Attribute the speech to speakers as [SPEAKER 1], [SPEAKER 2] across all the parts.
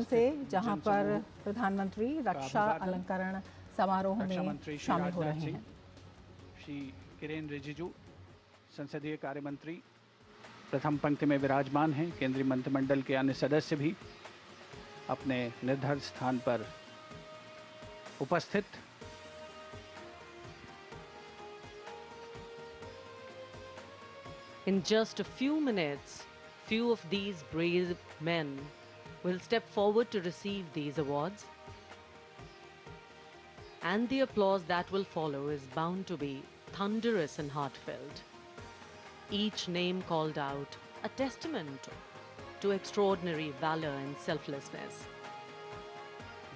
[SPEAKER 1] से, जहां पर प्रधानमंत्री रक्षा अलंकरण समारोह में शामिल हो रहे हैं।
[SPEAKER 2] श्री किरेन रिजिजू संसदीय कार्य मंत्री प्रथम पंक्ति में विराजमान हैं। केंद्रीय मंत्रिमंडल के अन्य सदस्य भी अपने निर्धारित स्थान पर उपस्थित।
[SPEAKER 3] In just a few minutes, few of these brave men will step forward to receive these awards, and the applause that will follow is bound to be thunderous and heartfelt. Each name called out, a testament to extraordinary valor and selflessness.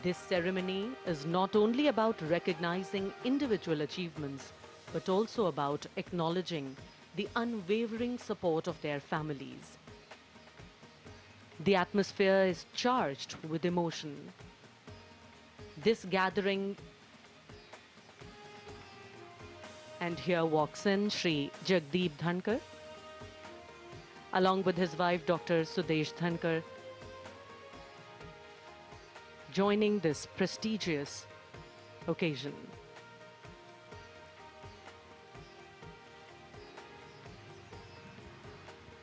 [SPEAKER 3] This ceremony is not only about recognizing individual achievements, but also about acknowledging the unwavering support of their families. The atmosphere is charged with emotion. This gathering, and here walks in Shri Jagdeep Dhankar, along with his wife Dr. Sudesh Dhankar, joining this prestigious occasion.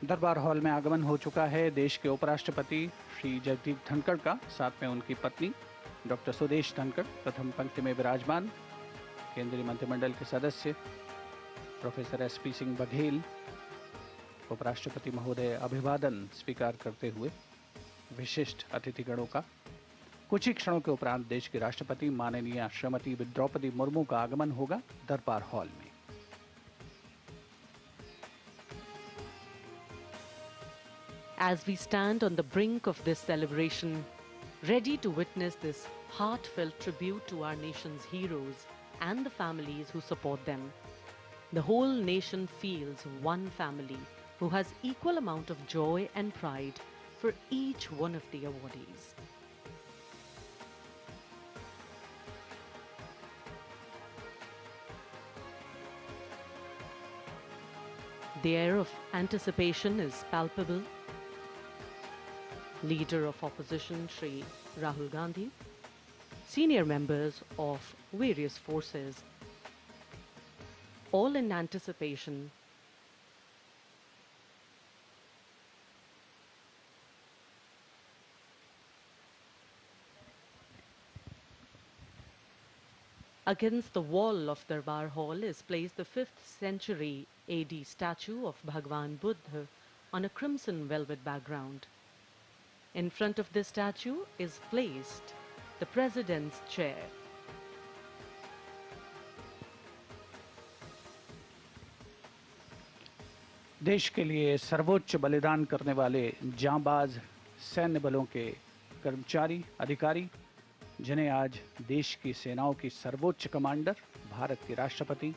[SPEAKER 2] दरबार hall में आगमन हो चुका है देश के उपराष्ट्रपति श्री जगदीप धनखड़ का, साथ में उनकी पत्नी डॉक्टर सुदेश धनखड़ प्रथम पंक्ति में विराजमान। केंद्रीय मंत्रिमंडल के सदस्य प्रोफेसर एसपी सिंह बघेल उपराष्ट्रपति महोदय अभिवादन स्वीकार करते हुए विशिष्ट अतिथिगणों का। कुछ ही क्षणों के उपरांत देश के राष्ट्रपति माननीय श्रीमती द्रौपदी मुर्मू का आगमन होगा दरबार हॉल में।
[SPEAKER 3] As we stand on the brink of this celebration, ready to witness this heartfelt tribute to our nation's heroes and the families who support them, the whole nation feels one family who has equal amount of joy and pride for each one of the awardees. The air of anticipation is palpable. Leader of opposition Shri Rahul Gandhi, senior members of various forces, all in anticipation Against the wall of Darbar Hall is placed the 5th century AD statue of Bhagwan Buddha on a crimson velvet background. In front of this statue is placed the President's chair.
[SPEAKER 2] देश के लिए सर्वोच्च बलिदान करने वाले जांबाज सैन्य बलों के कर्मचारी, अधिकारी, जिन्हें आज देश की सेनाओं की सर्वोच्च कमांडर भारत के राष्ट्रपति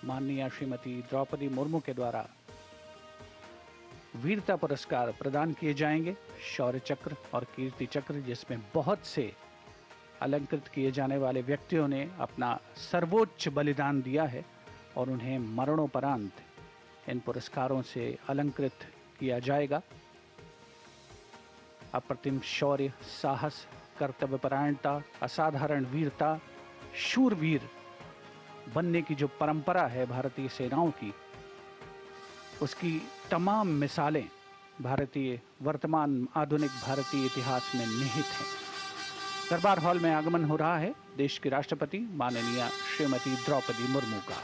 [SPEAKER 2] माननीय श्रीमती द्रौपदी मुर्मू के द्वारा वीरता पुरस्कार प्रदान किए जाएंगे। शौर्य चक्र और कीर्ति चक्र, जिसमें बहुत से अलंकृत किए जाने वाले व्यक्तियों ने अपना सर्वोच्च बलिदान दिया है और उन्हें मरणोपरांत इन पुरस्कारों से अलंकृत किया जाएगा। अप्रतिम शौर्य, साहस, कर्तव्यपरायणता, असाधारण वीरता, शूरवीर बनने की जो परंपरा है भारतीय सेनाओं की, उसकी तमाम मिसालें भारतीय वर्तमान आधुनिक भारतीय इतिहास में निहित हैं। दरबार हॉल में आगमन हो रहा है देश के राष्ट्रपति माननीय श्रीमती द्रौपदी मुर्मू का।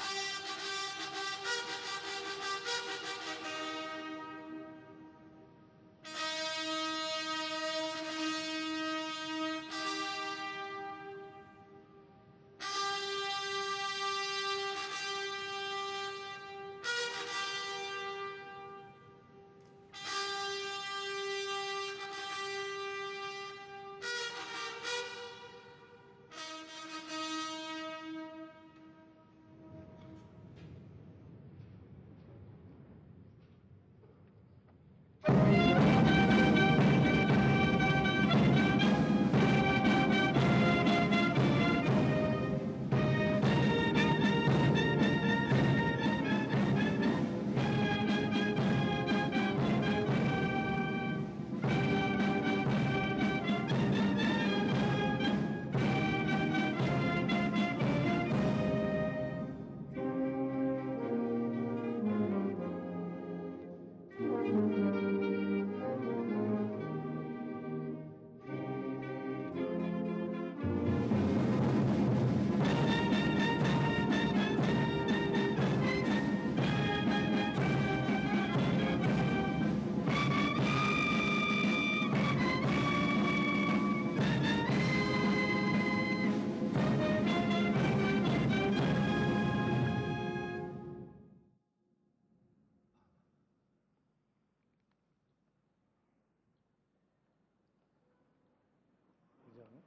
[SPEAKER 4] में।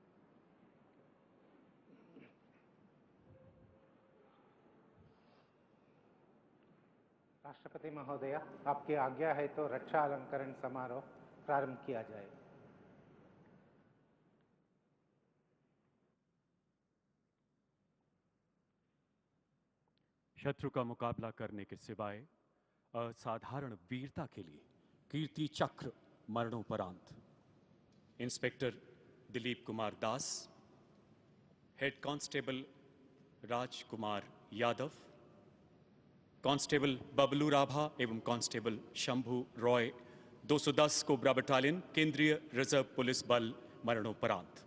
[SPEAKER 4] राष्ट्रपति महोदय, आपकी आज्ञा है तो रक्षा अलंकरण समारोह प्रारंभ किया जाए।
[SPEAKER 5] शत्रु का मुकाबला करने के सिवाय असाधारण वीरता के लिए कीर्ति चक्र मरणोपरांत inspector Dilip Kumar Das, head constable Rajkumar Yadav, constable Bablu Rabha एवं constable Shambhu Roy 210 cobra battalion केंद्रीय रिजर्व पुलिस बल मरणोपरांत।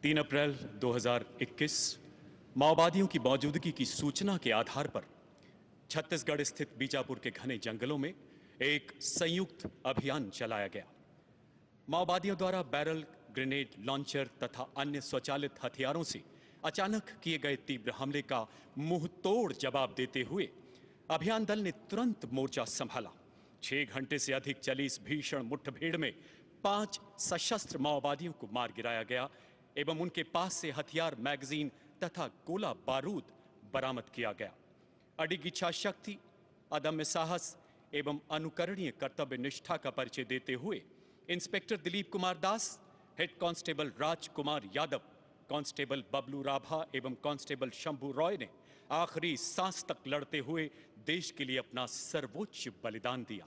[SPEAKER 5] तीन अप्रैल 2021 माओवादियों की मौजूदगी की सूचना के आधार पर छत्तीसगढ़ स्थित बीजापुर के घने जंगलों में एक संयुक्त अभियान चलाया गया। माओवादियों द्वारा बैरल, ग्रेनेड लॉन्चर तथा अन्य स्वचालित हथियारों से अचानक किए गए तीव्र हमले का मुंहतोड़ जवाब देते हुए अभियान दल ने तुरंत मोर्चा संभाला। 6 घंटे से अधिक चली इस भीषण मुठभेड़ में 5 सशस्त्र माओवादियों को मार गिराया गया एवं उनके पास से हथियार, मैगजीन तथा गोला बारूद बरामद किया गया। अडिग इच्छा शक्ति, अदम्य साहस एवं अनुकरणीय कर्तव्य निष्ठा का परिचय देते हुए inspector Dilip Kumar Das, head constable Rajkumar Yadav, constable Bablu Rabha एवं कांस्टेबल शंभू रॉय ने आखिरी सांस तक लड़ते हुए देश के लिए अपना सर्वोच्च बलिदान दिया।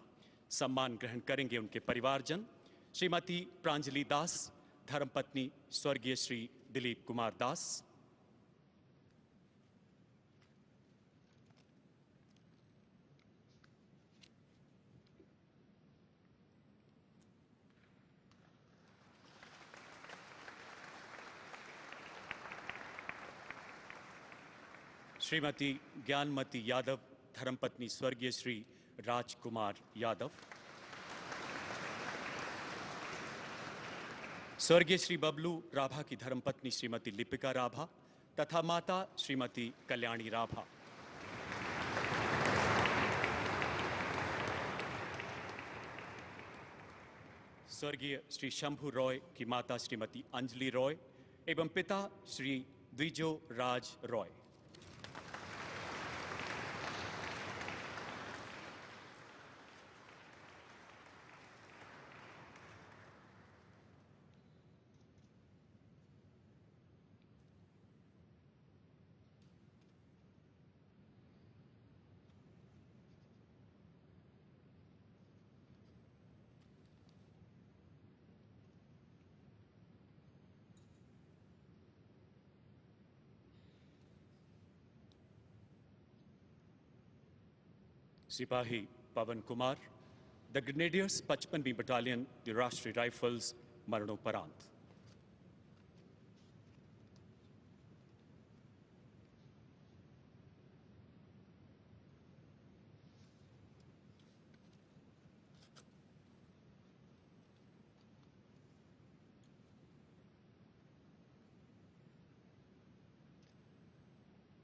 [SPEAKER 5] सम्मान ग्रहण करेंगे उनके परिवारजन, श्रीमती प्रांजलि दास, धर्मपत्नी स्वर्गीय श्री दिलीप कुमार दास। श्रीमती ज्ञानमती यादव, धर्मपत्नी स्वर्गीय श्री राजकुमार यादव। स्वर्गीय श्री बबलू राभा की धर्मपत्नी श्रीमती लिपिका राभा तथा माता श्रीमती कल्याणी राभा। स्वर्गीय श्री शंभू रॉय की माता श्रीमती अंजलि रॉय एवं पिता श्री द्विजो राज रॉय। सिपाही पवन कुमार, द ग्रेनेडियर्स 55वीं बटालियन, द राष्ट्रीय राइफल्स मरणोपरांत।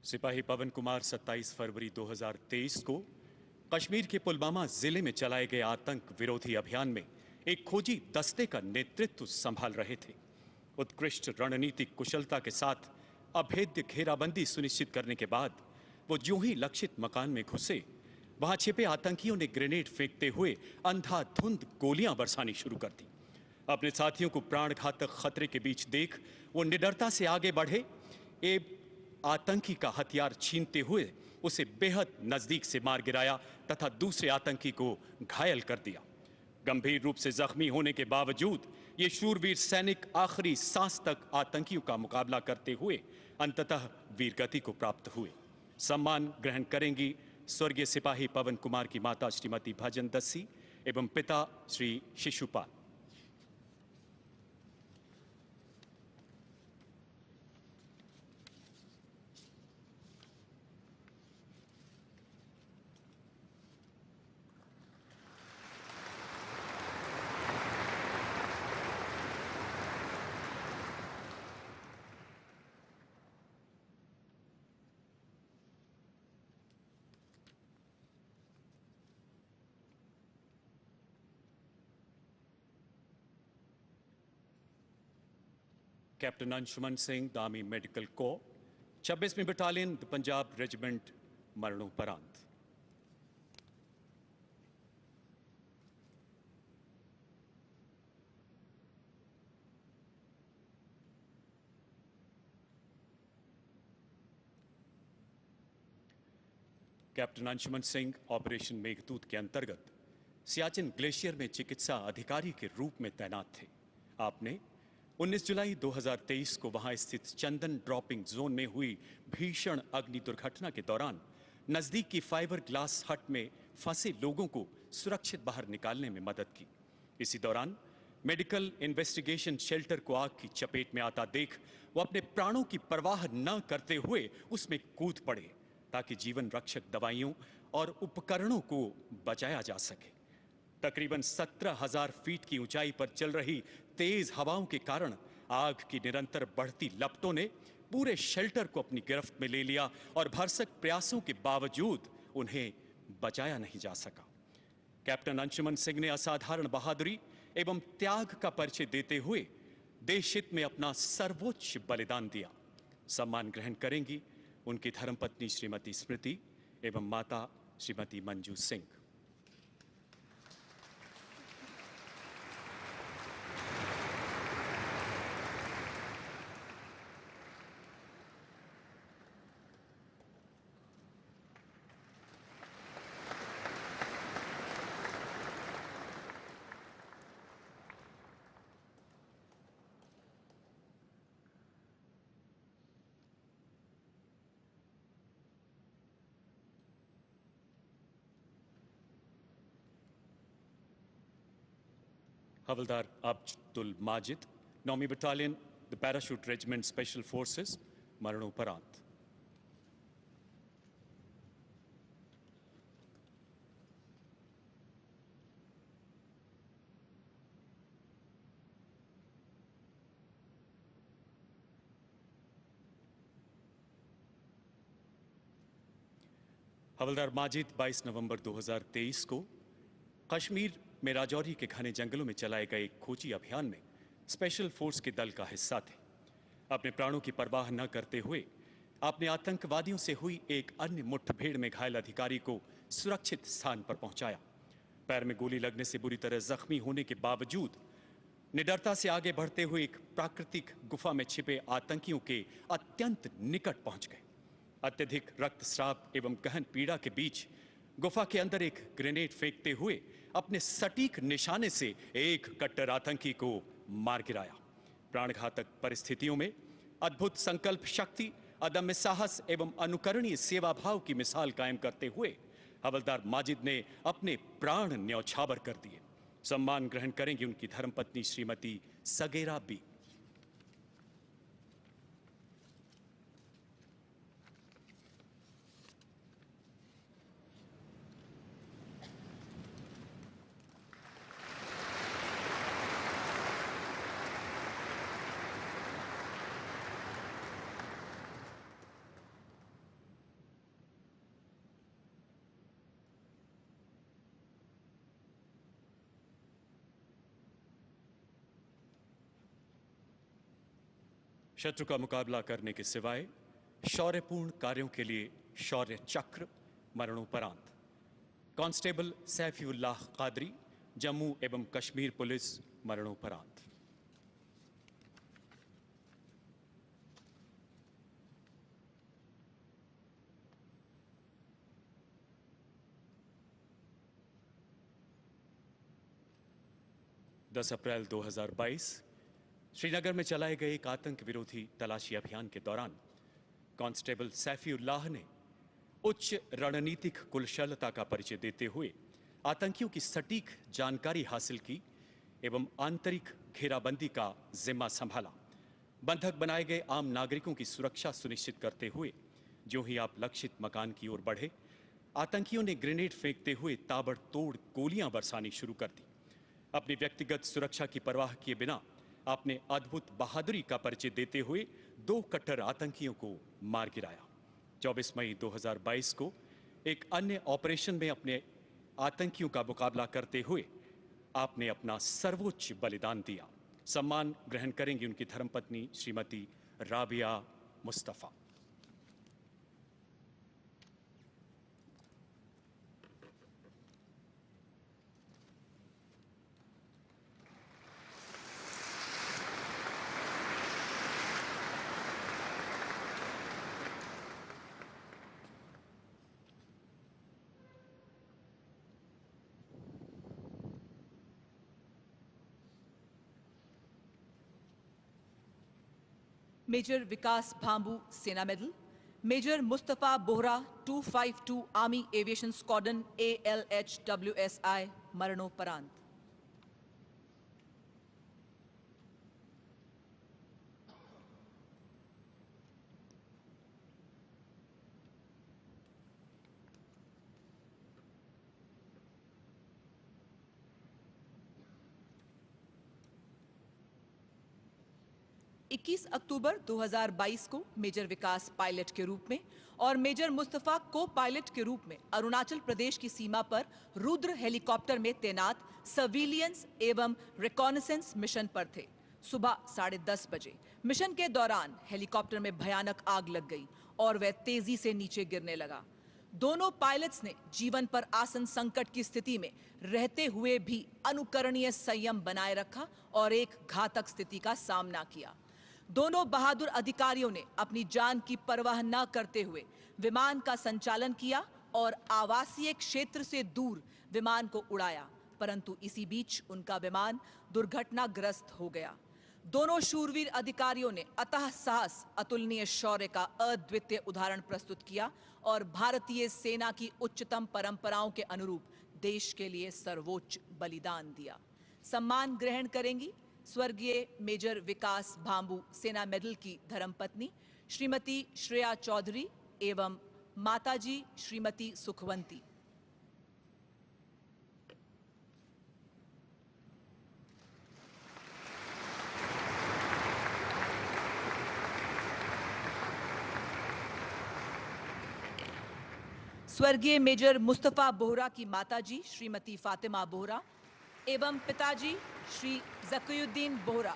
[SPEAKER 5] सिपाही पवन कुमार 27 फरवरी 2023 को कश्मीर के पुलवामा जिले में चलाए गए आतंक विरोधी अभियान में एक खोजी दस्ते का नेतृत्व संभाल रहे थे। उत्कृष्ट रणनीतिक कुशलता के साथ अभेद्य घेराबंदी सुनिश्चित करने के बाद वो यूं ही लक्षित मकान में घुसे, वहां छिपे आतंकियों ने ग्रेनेड फेंकते हुए अंधाधुंध गोलियां बरसानी शुरू कर दी। अपने साथियों को प्राण घातक खतरे के बीच देख वो निडरता से आगे बढ़े एवं आतंकी का हथियार छीनते हुए उसे बेहद नजदीक से मार गिराया तथा दूसरे आतंकी को घायल कर दिया। गंभीर रूप से जख्मी होने के बावजूद ये शूरवीर सैनिक आखिरी सांस तक आतंकियों का मुकाबला करते हुए अंततः वीरगति को प्राप्त हुए। सम्मान ग्रहण करेंगी स्वर्गीय सिपाही पवन कुमार की माता श्रीमती भजन दस्सी एवं पिता Shri Shishupal. Captain Anshuman Singh, the army medical corps, 26वीं बटालियन, द पंजाब रेजिमेंट, मरणोपरांत। कैप्टन अंशुमन सिंह ऑपरेशन मेघदूत के अंतर्गत सियाचिन ग्लेशियर में चिकित्सा अधिकारी के रूप में तैनात थे। आपने 19 जुलाई 2023 को वहां स्थित चंदन ड्रॉपिंग जोन में हुई भीषण अग्नि दुर्घटना के दौरान नजदीक की फाइबर ग्लास हट में फंसे लोगों को सुरक्षित बाहर निकालने में मदद की। इसी दौरान मेडिकल इन्वेस्टिगेशन शेल्टर को आग की चपेट में आता देख वो अपने प्राणों की परवाह न करते हुए उसमें कूद पड़े ताकि जीवन रक्षक दवाइयों और उपकरणों को बचाया जा सके। तकरीबन 17,000 फीट की ऊंचाई पर चल रही तेज हवाओं के कारण आग की निरंतर बढ़ती लपटों ने पूरे शेल्टर को अपनी गिरफ्त में ले लिया और भरसक प्रयासों के बावजूद उन्हें बचाया नहीं जा सका। कैप्टन अंशुमन सिंह ने असाधारण बहादुरी एवं त्याग का परिचय देते हुए देश हित में अपना सर्वोच्च बलिदान दिया। सम्मान ग्रहण करेंगी उनकी धर्मपत्नी श्रीमती स्मृति एवं माता श्रीमती मंजू सिंह। हवलदार अब्दुल माजिद, 9वीं battalion, the parachute regiment special forces, मरणोपरांत। हवलदार माजिद 22 नवंबर 2023 को कश्मीर में राजौरी के घने जंगलों में चलाए गए एक खोजी अभियान में स्पेशल फोर्स के दल का हिस्सा थे। अपने प्राणों की परवाह न करते हुए आपने आतंकवादियों से हुई एक अन्य मुठभेड़ में घायल अधिकारी को सुरक्षित स्थान पर पहुंचाया। पैर में गोली लगने से बुरी तरह जख्मी होने के बावजूद निडरता से आगे बढ़ते हुए एक प्राकृतिक गुफा में छिपे आतंकियों के अत्यंत निकट पहुंच गए। अत्यधिक रक्तस्राव एवं गहन पीड़ा के बीच गुफा के अंदर एक ग्रेनेड फेंकते हुए अपने सटीक निशाने से एक कट्टर आतंकी को मार गिराया। प्राणघातक परिस्थितियों में अद्भुत संकल्प शक्ति, अदम्य साहस एवं अनुकरणीय सेवा भाव की मिसाल कायम करते हुए हवलदार माजिद ने अपने प्राण न्यौछावर कर दिए। सम्मान ग्रहण करेंगी उनकी धर्मपत्नी श्रीमती सगेरा बी। शत्रु का मुकाबला करने के सिवाय शौर्यपूर्ण कार्यों के लिए शौर्य चक्र, मरणोपरांत। कांस्टेबल सैफुल्लाह कादरी, जम्मू एवं कश्मीर पुलिस, मरणोपरांत। अप्रैल 2022 श्रीनगर में चलाए गए एक आतंक विरोधी तलाशी अभियान के दौरान कांस्टेबल सैफुल्लाह ने उच्च रणनीतिक कुशलता का परिचय देते हुए आतंकियों की सटीक जानकारी हासिल की एवं आंतरिक घेराबंदी का जिम्मा संभाला। बंधक बनाए गए आम नागरिकों की सुरक्षा सुनिश्चित करते हुए जो ही आप लक्षित मकान की ओर बढ़े, आतंकियों ने ग्रेनेड फेंकते हुए ताबड़तोड़ गोलियां बरसानी शुरू कर दी। अपनी व्यक्तिगत सुरक्षा की परवाह किए बिना आपने अद्भुत बहादुरी का परिचय देते हुए 2 कट्टर आतंकियों को मार गिराया। 24 मई 2022 को एक अन्य ऑपरेशन में अपने आतंकियों का मुकाबला करते हुए आपने अपना सर्वोच्च बलिदान दिया। सम्मान ग्रहण करेंगी उनकी धर्मपत्नी Shrimati Rabia Mustafa.
[SPEAKER 6] Major Vikas Bhambu Sena Medal, Major Mustafa Bohra 252 Army Aviation Squadron ALHWSI Maranoparant. इक्कीस अक्टूबर 2022 को मेजर विकास पायलट के रूप में और मेजर मुस्तफा को पायलट के रूप में अरुणाचल प्रदेश की सीमा पर रुद्र हेलीकॉप्टर में तैनात सर्विलियंस एवं रिकॉनेसेंस मिशन पर थे। सुबह 10:30 बजे मिशन के दौरान हेलीकॉप्टर में भयानक आग लग गई और वह तेजी से नीचे गिरने लगा। दोनों पायलट्स ने जीवन पर आसन संकट की स्थिति में रहते हुए भी अनुकरणीय संयम बनाए रखा और एक घातक स्थिति का सामना किया। दोनों बहादुर अधिकारियों ने अपनी जान की परवाह न करते हुए विमान का संचालन किया और आवासीय क्षेत्र से दूर विमान को उड़ाया, परंतु इसी बीच उनका विमान दुर्घटनाग्रस्त हो गया। दोनों शूरवीर अधिकारियों ने अतः साहस, अतुलनीय शौर्य का अद्वितीय उदाहरण प्रस्तुत किया और भारतीय सेना की उच्चतम परंपराओं के अनुरूप देश के लिए सर्वोच्च बलिदान दिया। सम्मान ग्रहण करेंगी स्वर्गीय मेजर विकास भांबू सेना मेडल की धर्मपत्नी श्रीमती श्रेया चौधरी एवं माताजी श्रीमती सुखवंती। स्वर्गीय मेजर मुस्तफा बोहरा की माताजी श्रीमती फातिमा बोहरा एवं पिताजी श्री जकीउद्दीन बोहरा।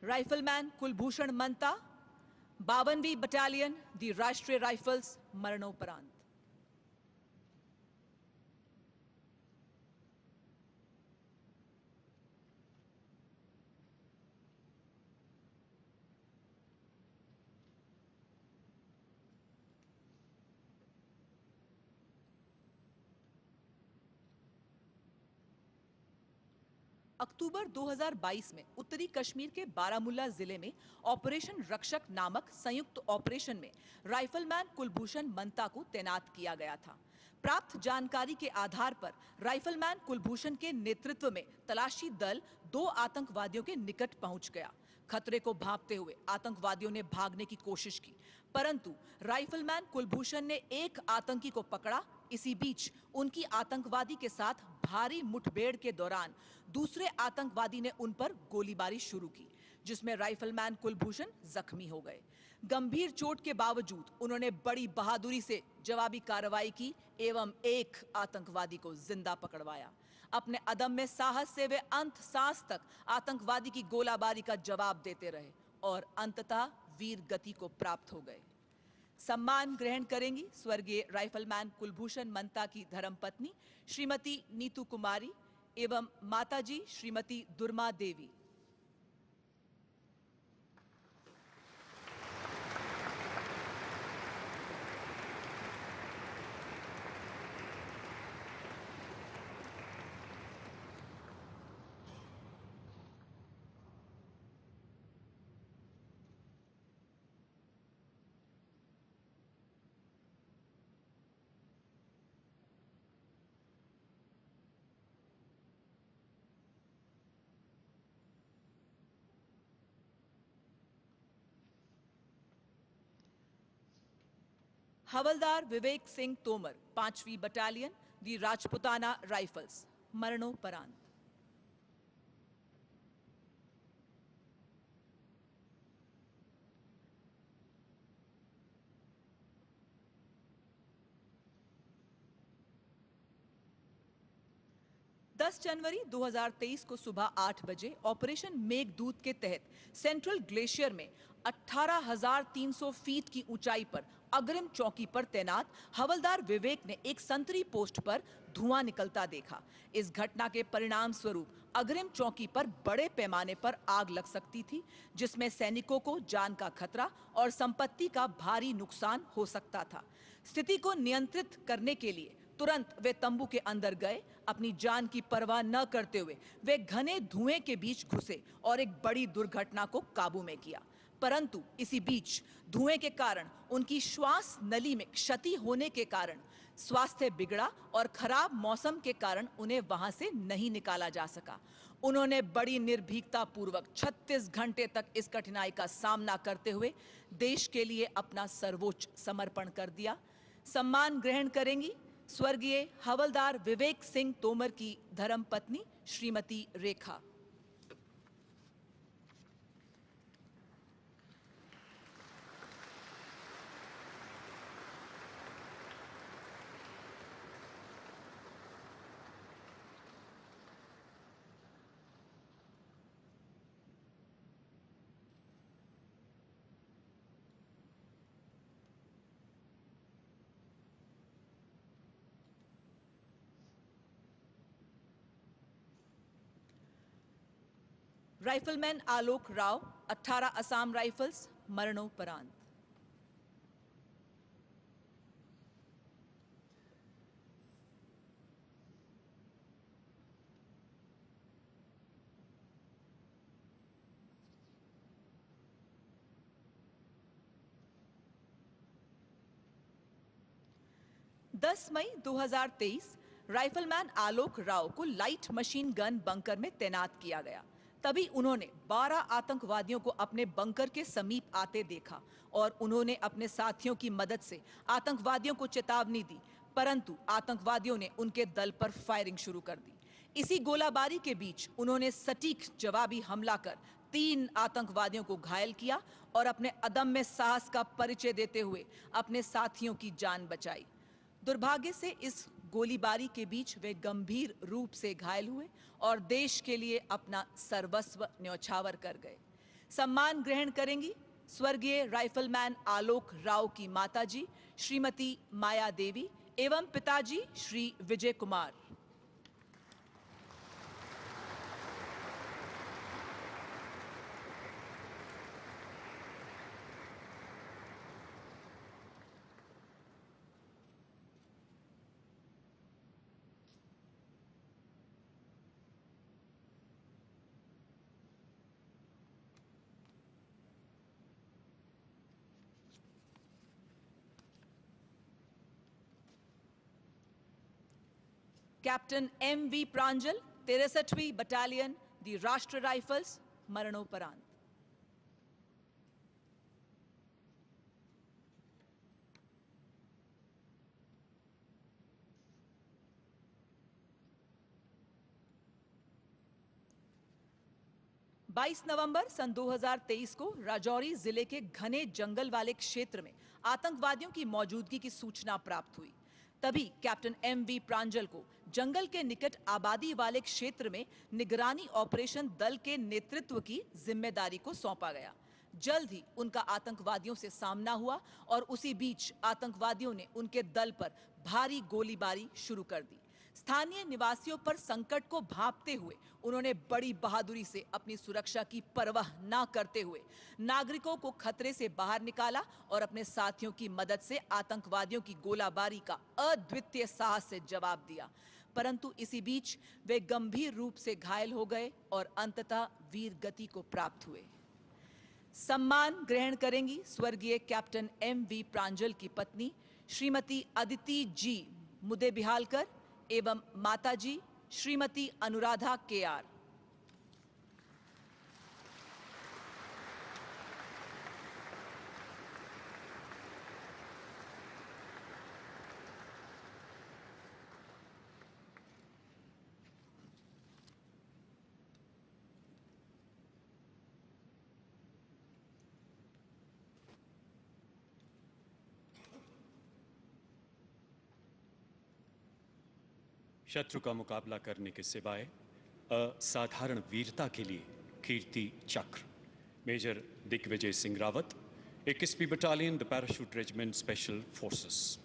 [SPEAKER 6] राइफलमैन कुलभूषण मंता 52वीं बटालियन दी राष्ट्रीय राइफल्स मरणोपरांत। अक्टूबर 2022 में उत्तरी कश्मीर के बारामुल्ला जिले में ऑपरेशन रक्षक नामक संयुक्त ऑपरेशन में राइफलमैन कुलभूषण मंता को तैनात किया गया था। प्राप्त जानकारी के आधार पर राइफलमैन कुलभूषण के नेतृत्व में तलाशी दल 2 आतंकवादियों के निकट पहुंच गया। खतरे को भांपते हुए आतंकवादियों ने भागने की कोशिश की, परंतु राइफलमैन कुलभूषण ने एक आतंकी को पकड़ा। इसी बीच उनकी आतंकवादी के साथ भारी मुठभेड़ के दौरान दूसरे आतंकवादी ने उन पर गोलीबारी शुरू की, जिसमें राइफलमैन कुलभूषण जख्मी हो गए। गंभीर चोट के बावजूद उन्होंने बड़ी बहादुरी से जवाबी कार्रवाई की एवं एक आतंकवादी को जिंदा पकड़वाया। अपने अदम्य साहस से वे अंत सांस तक आतंकवादी की गोलाबारी का जवाब देते रहे और अंततः वीर गति को प्राप्त हो गए। सम्मान ग्रहण करेंगी स्वर्गीय राइफलमैन कुलभूषण मंता की धर्मपत्नी श्रीमती नीतू कुमारी एवं माताजी श्रीमती दुर्मा देवी। हवलदार विवेक सिंह तोमर, 5वीं बटालियन, दी राजपुताना राइफल्स, मरणोपरांत। जनवरी 2023 को सुबह 8 बजे ऑपरेशन मेघदूत के तहत सेंट्रल ग्लेशियर में 18,300 फीट की ऊंचाई पर अग्रिम चौकी पर तैनात हवलदार विवेक ने एक संतरी पोस्ट पर धुआं निकलता देखा। इस घटना के परिणाम स्वरूप अग्रिम चौकी पर बड़े पैमाने पर आग लग सकती थी, जिसमें सैनिकों को जान का खतरा और संपत्ति का भारी नुकसान हो सकता था। स्थिति को नियंत्रित करने के लिए तुरंत वे तंबू के अंदर गए। अपनी जान की परवाह न करते हुए वे घने धुएं के बीच घुसे और एक बड़ी दुर्घटना को काबू में किया। परंतु इसी बीच धुएं के कारण उनकी श्वास नली में क्षति होने के कारण स्वास्थ्य बिगड़ा और खराब मौसम के कारण उन्हें वहां से नहीं निकाला जा सका। उन्होंने बड़ी निर्भीकता पूर्वक 36 घंटे तक इस कठिनाई का सामना करते हुए देश के लिए अपना सर्वोच्च समर्पण कर दिया। सम्मान ग्रहण करेंगी स्वर्गीय हवलदार विवेक सिंह तोमर की धर्मपत्नी श्रीमती रेखा। राइफलमैन आलोक राव, 18 असम राइफल्स, मरणोपरांत। मई 2023 राइफलमैन आलोक राव को लाइट मशीन गन बंकर में तैनात किया गया। तभी उन्होंने 12 आतंकवादियों को अपने बंकर के समीप आते देखा और उन्होंने अपने साथियों की मदद से आतंकवादियों को चेतावनी दी, परंतु आतंकवादियों ने उनके दल पर फायरिंग शुरू कर दी। इसी गोलाबारी के बीच उन्होंने सटीक जवाबी हमला कर 3 आतंकवादियों को घायल किया और अपने अदम्य साहस का परिचय देते हुए अपने साथियों की जान बचाई। दुर्भाग्य से इस गोलीबारी के बीच वे गंभीर रूप से घायल हुए और देश के लिए अपना सर्वस्व न्यौछावर कर गए। सम्मान ग्रहण करेंगी स्वर्गीय राइफलमैन आलोक राव की माताजी श्रीमती माया देवी एवं पिताजी श्री विजय कुमार। Captain M.V. प्रांजल, 63वीं बटालियन, दी राष्ट्र राइफल्स, मरणोपरांत। नवंबर सन 2023 को राजौरी जिले के घने जंगल वाले क्षेत्र में आतंकवादियों की मौजूदगी की सूचना प्राप्त हुई। तभी कैप्टन M.V. प्रांजल को जंगल के निकट आबादी वाले क्षेत्र में निगरानी ऑपरेशन दल के नेतृत्व की जिम्मेदारी को सौंपा गया। जल्द ही उनका आतंकवादियों से सामना हुआ और उसी बीच आतंकवादियों ने उनके दल पर भारी गोलीबारी शुरू कर दी। स्थानीय निवासियों पर संकट को भांपते हुए उन्होंने बड़ी बहादुरी से अपनी सुरक्षा की परवाह न करते हुए नागरिकों को खतरे से बाहर निकाला और अपने साथियों की मदद से आतंकवादियों की गोलाबारी का अद्वितीय साहस से जवाब दिया। परंतु इसी बीच वे गंभीर रूप से घायल हो गए और अंततः वीर गति को प्राप्त हुए। सम्मान ग्रहण करेंगी स्वर्गीय कैप्टन M.V. प्रांजल की पत्नी श्रीमती अदिति जी मुदेबिहालकर एवं माताजी श्रीमती अनुराधा KR।
[SPEAKER 5] शत्रु का मुकाबला करने के सिवाय असाधारण वीरता के लिए कीर्ति चक्र मेजर दिग्विजय सिंह रावत, 21वीं battalion, the parachute regiment, special forces.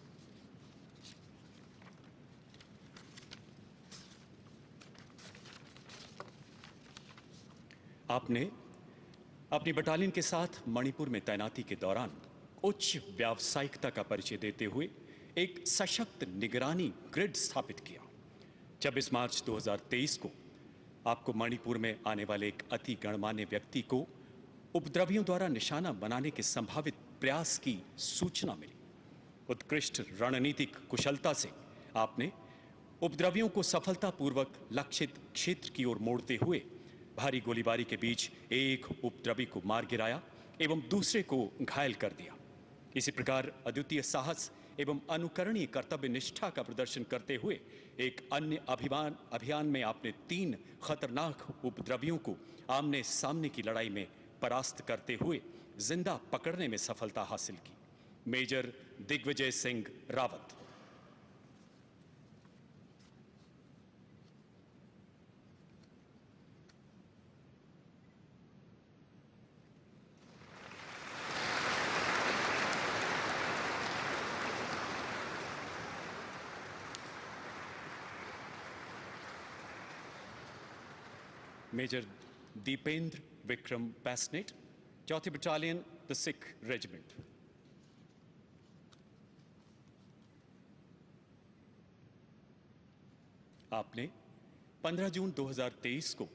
[SPEAKER 5] आपने अपनी बटालियन के साथ मणिपुर में तैनाती के दौरान उच्च व्यावसायिकता का परिचय देते हुए एक सशक्त निगरानी ग्रिड स्थापित किया। 26 मार्च 2023 को आपको मणिपुर में आने वाले एक अति गणमान्य व्यक्ति को उपद्रवियों द्वारा निशाना बनाने के संभावित प्रयास की सूचना मिली। उत्कृष्ट रणनीतिक कुशलता से आपने उपद्रवियों को सफलतापूर्वक लक्षित क्षेत्र की ओर मोड़ते हुए भारी गोलीबारी के बीच एक उपद्रवी को मार गिराया एवं दूसरे को घायल कर दिया। इसी प्रकार अद्वितीय साहस एवं अनुकरणीय कर्तव्य निष्ठा का प्रदर्शन करते हुए एक अन्य अभियान में आपने 3 खतरनाक उपद्रवियों को आमने सामने की लड़ाई में परास्त करते हुए जिंदा पकड़ने में सफलता हासिल की। Major Digvijay Singh Rawat. Major Dipendra Vikram Basnet, 4th battalion, the Sikh regiment. आपने 15 जून 2023 को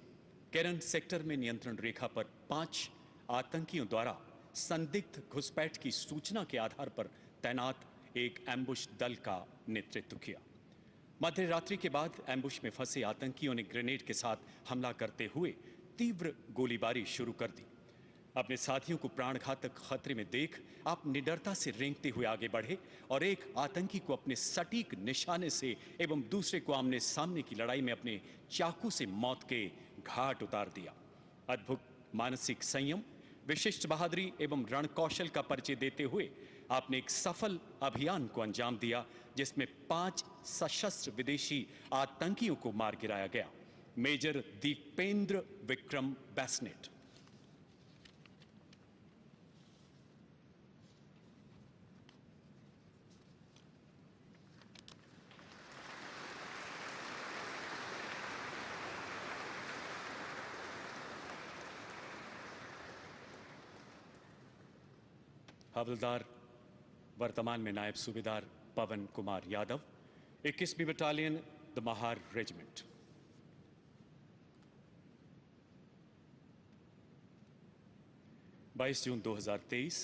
[SPEAKER 5] केरन सेक्टर में नियंत्रण रेखा पर 5 आतंकियों द्वारा संदिग्ध घुसपैठ की सूचना के आधार पर तैनात एक एम्बुश दल का नेतृत्व किया। मध्य रात्रि के बाद एम्बुश में फंसे आतंकियों ने ग्रेनेड के साथ हमला करते हुए तीव्र गोलीबारी शुरू कर दी। अपने साथियों को प्राणघातक खतरे में देख आप निडरता से रेंगते हुए आगे बढ़े और एक आतंकी को अपने सटीक निशाने से एवं दूसरे को आमने सामने की लड़ाई में अपने चाकू से मौत के घाट उतार दिया। अद्भुत मानसिक संयम, विशिष्ट बहादुरी एवं रणकौशल का परिचय देते हुए आपने एक सफल अभियान को अंजाम दिया जिसमें 5 सशस्त्र विदेशी आतंकियों को मार गिराया गया। मेजर दीपेंद्र विक्रम बैसनेट। हवलदार, वर्तमान में नायब सूबेदार पवन कुमार यादव, 21वीं बटालियन, द महार रेजिमेंट। बाईस जून 2023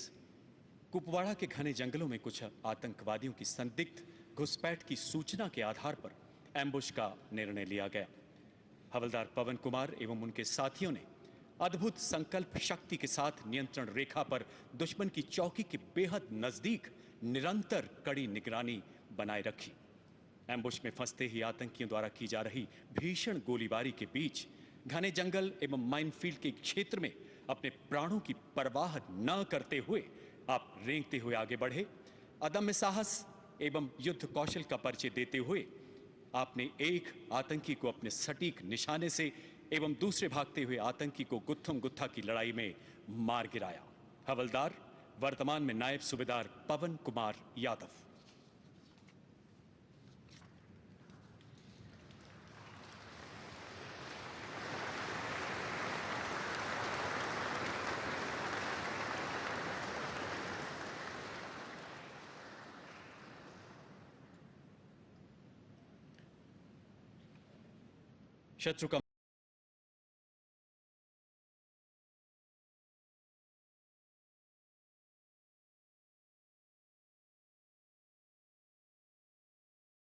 [SPEAKER 5] कुपवाड़ा के घने जंगलों में कुछ आतंकवादियों की संदिग्ध घुसपैठ की सूचना के आधार पर एम्बुश का निर्णय लिया गया। हवलदार पवन कुमार एवं उनके साथियों ने अद्भुत संकल्प शक्ति के साथ नियंत्रण रेखा पर दुश्मन की चौकी के बेहद नजदीक निरंतर कड़ी निगरानी बनाए रखी। एम्बुश में फंसते ही आतंकियों द्वारा की जा रही भीषण गोलीबारी के बीच घने जंगल एवं माइनफील्ड के क्षेत्र में अपने प्राणों की परवाह न करते हुए आप रेंगते हुए आगे बढ़े। अदम्य साहस एवं युद्ध कौशल का परिचय देते हुए आपने एक आतंकी को अपने सटीक निशाने से एवं दूसरे भागते हुए आतंकी को गुत्थम गुत्था की लड़ाई में मार गिराया। हवलदार, वर्तमान में नायब सूबेदार पवन कुमार यादव। शत्रु का